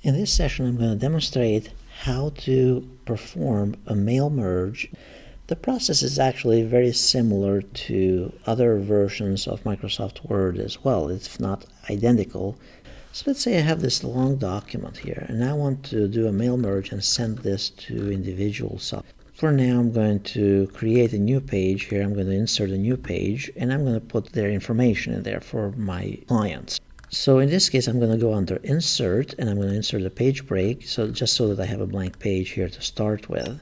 In this session, I'm going to demonstrate how to perform a mail merge. The process is actually very similar to other versions of Microsoft Word as well. It's not identical. So let's say I have this long document here, and I want to do a mail merge and send this to individuals. For now, I'm going to create a new page here. I'm going to insert a new page, and I'm going to put their information in there for my clients. So in this case, I'm going to go under Insert, and I'm going to insert a page break, just so that I have a blank page here to start with.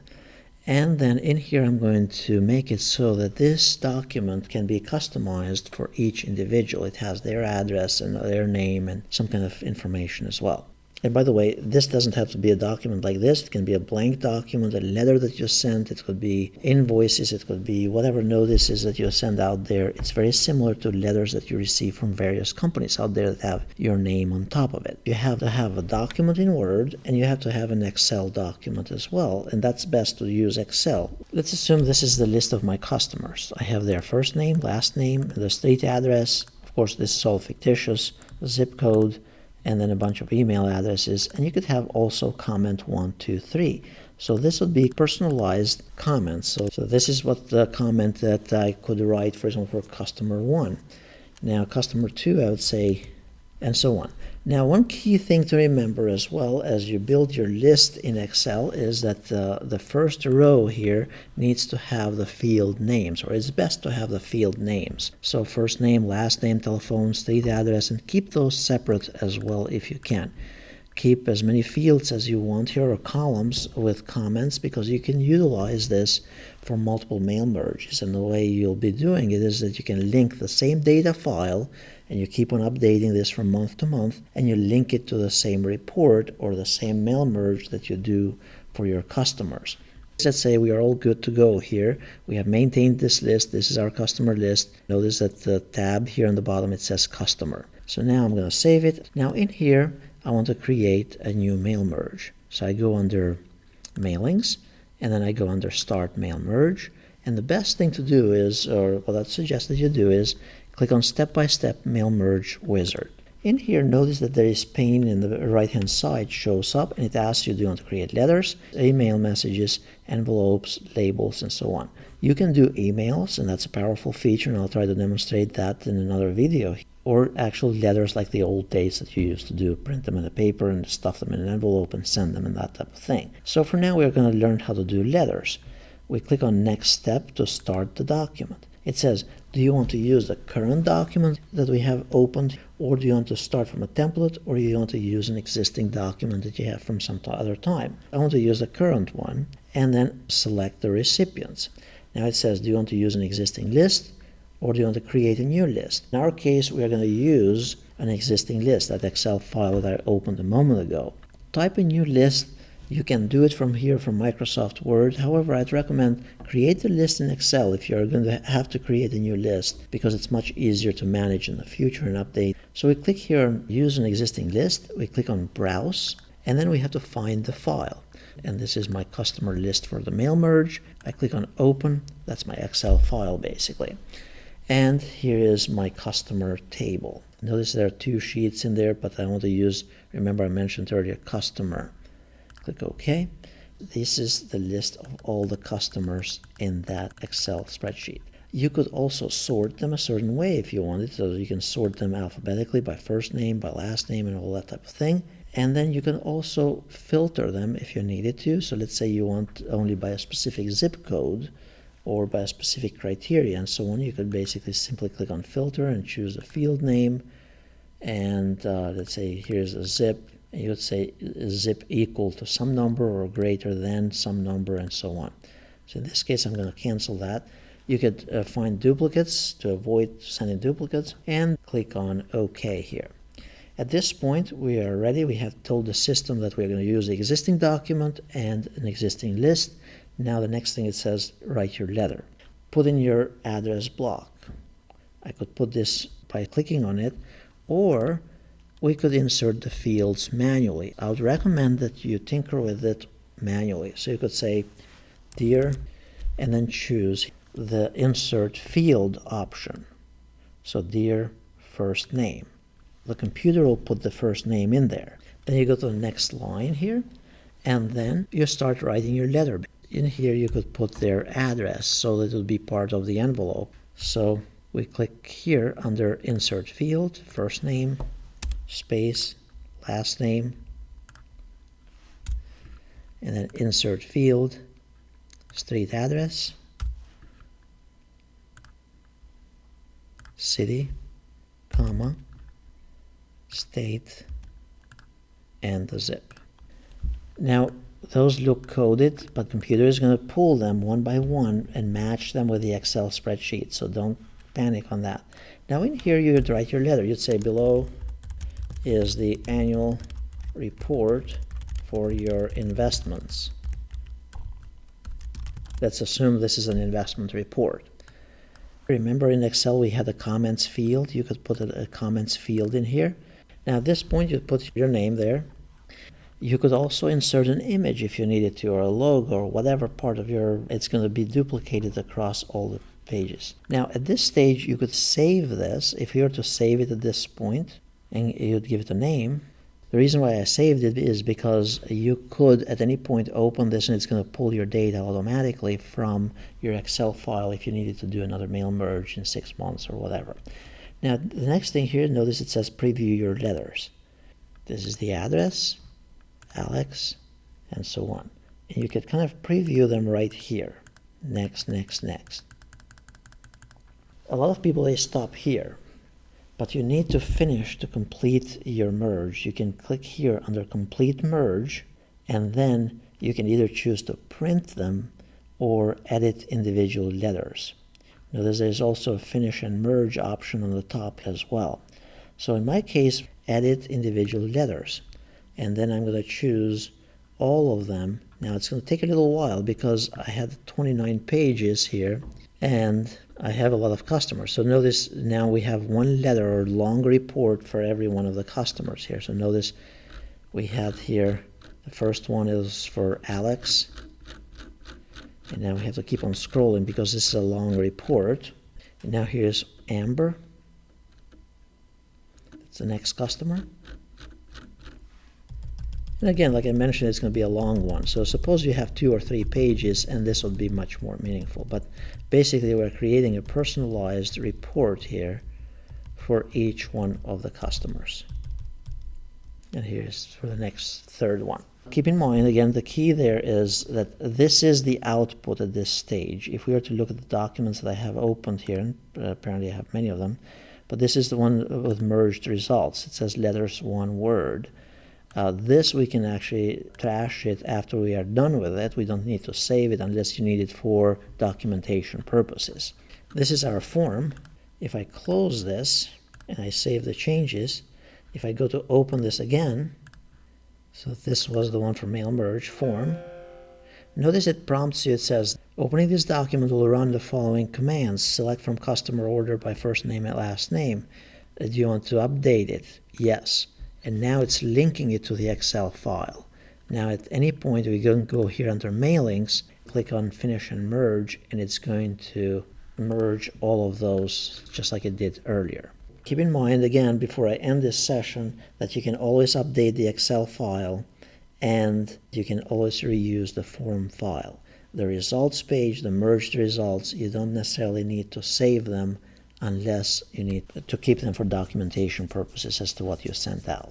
And then in here, I'm going to make it so that this document can be customized for each individual. It has their address and their name and some kind of information as well. And by the way, this doesn't have to be a document like this. It can be a blank document, a letter that you sent. It could be invoices. It could be whatever notices that you send out there. It's very similar to letters that you receive from various companies out there that have your name on top of it. You have to have a document in Word, and you have to have an Excel document as well. And that's best to use Excel. Let's assume this is the list of my customers. I have their first name, last name, the street address. Of course, this is all fictitious, zip code, and then a bunch of email addresses, and you could have also comment 1, 2, 3. So this would be personalized comments. So this is what the comment that I could write, for example, for customer 1. Now customer 2, I would say, and so on. Now one key thing to remember as well as you build your list in Excel is that the first row here needs to have the field names, or it's best to have the field names. So first name, last name, telephone, street address, and keep those separate as well if you can. Keep as many fields as you want here, or columns with comments, because you can utilize this for multiple mail merges. And the way you'll be doing it is that you can link the same data file, and you keep on updating this from month to month, and you link it to the same report or the same mail merge that you do for your customers. Let's say we are all good to go here. We have maintained this list. This is our customer list. Notice that the tab here on the bottom, it says customer. So now I'm going to save it. Now in here, I want to create a new mail merge. So I go under Mailings, and then I go under Start Mail Merge. And the best thing to do is, or what I'd suggest that you do is, click on Step-by-Step Mail Merge Wizard. In here, notice that there is pane in the right-hand side shows up, and it asks you, do you want to create letters, email messages, envelopes, labels, and so on. You can do emails, and that's a powerful feature, and I'll try to demonstrate that in another video. Or actual letters like the old days that you used to do, print them in a paper and stuff them in an envelope and send them and that type of thing. So for now, we're going to learn how to do letters. We click on Next Step to start the document. It says, do you want to use the current document that we have opened, or do you want to start from a template, or do you want to use an existing document that you have from some other time? I want to use the current one, and then select the recipients. Now it says, do you want to use an existing list, or do you want to create a new list? In our case, we are going to use an existing list, that Excel file that I opened a moment ago. Type a new list. You can do it from here from Microsoft Word. However, I'd recommend create a list in Excel if you're going to have to create a new list, because it's much easier to manage in the future and update. So we click here on Use an Existing List. We click on Browse, and then we have to find the file. And this is my customer list for the mail merge. I click on Open. That's my Excel file, basically. And here is my customer table. Notice there are 2 sheets in there, but I want to use, remember I mentioned earlier, customer. Click OK. This is the list of all the customers in that Excel spreadsheet. You could also sort them a certain way if you wanted, so you can sort them alphabetically by first name, by last name, and all that type of thing. And then you can also filter them if you needed to. So let's say you want only by a specific zip code, or by a specific criteria and so on. You could basically simply click on Filter and choose a field name. And let's say here's a zip. And you would say zip equal to some number or greater than some number and so on. So in this case, I'm going to cancel that. You could find duplicates to avoid sending duplicates, and click on OK here. At this point, we are ready. We have told the system that we're going to use the existing document and an existing list. Now the next thing it says, write your letter. Put in your address block. I could put this by clicking on it, or we could insert the fields manually. I would recommend that you tinker with it manually. So you could say, dear, and then choose the insert field option. So dear first name. The computer will put the first name in there. Then you go to the next line here, and then you start writing your letter. In here you could put their address so that it will be part of the envelope. So we click here under Insert Field, first name, space, last name, and then Insert Field, street address, city, comma, state, and the zip. Now those look coded, but computer is going to pull them one by one and match them with the Excel spreadsheet, so don't panic on that. Now in here you would write your letter. You'd say below is the annual report for your investments. Let's assume this is an investment report. Remember in Excel we had a comments field. You could put a comments field in here. Now at this point you put your name there. You could also insert an image if you needed to, or a logo, or whatever part of your, it's going to be duplicated across all the pages. Now at this stage you could save this. If you were to save it at this point and you'd give it a name, the reason why I saved it is because you could at any point open this and it's going to pull your data automatically from your Excel file if you needed to do another mail merge in 6 months or whatever. Now the next thing here, notice it says preview your letters. This is the address, Alex, and so on. And you could kind of preview them right here. Next, next, next. A lot of people, they stop here, but you need to finish to complete your merge. You can click here under complete merge, and then you can either choose to print them or edit individual letters. Notice there's also a finish and merge option on the top as well. So in my case, edit individual letters. And then I'm going to choose all of them. Now it's going to take a little while because I have 29 pages here and I have a lot of customers. So notice now we have one letter or long report for every one of the customers here. So notice we have here, the first one is for Alex. And now we have to keep on scrolling because this is a long report. And now here's Amber. That's the next customer. And again, like I mentioned, it's going to be a long one. So suppose you have 2 or 3 pages, and this would be much more meaningful. But basically, we're creating a personalized report here for each one of the customers. And here's for the next third one. Keep in mind, again, the key there is that this is the output at this stage. If we were to look at the documents that I have opened here, and apparently I have many of them, but this is the one with merged results. It says letters, one word. This we can actually trash it after we are done with it. We don't need to save it unless you need it for documentation purposes. This is our form. If I close this and I save the changes, if I go to open this again, so this was the one for mail merge form, notice it prompts you, it says, opening this document will run the following commands. Select from customer order by first name and last name. Do you want to update it? Yes. And now it's linking it to the Excel file. Now at any point we can go here under mailings, click on finish and merge, and it's going to merge all of those just like it did earlier. Keep in mind again before I end this session that you can always update the Excel file and you can always reuse the form file. The results page, the merged results, you don't necessarily need to save them unless you need to keep them for documentation purposes as to what you sent out.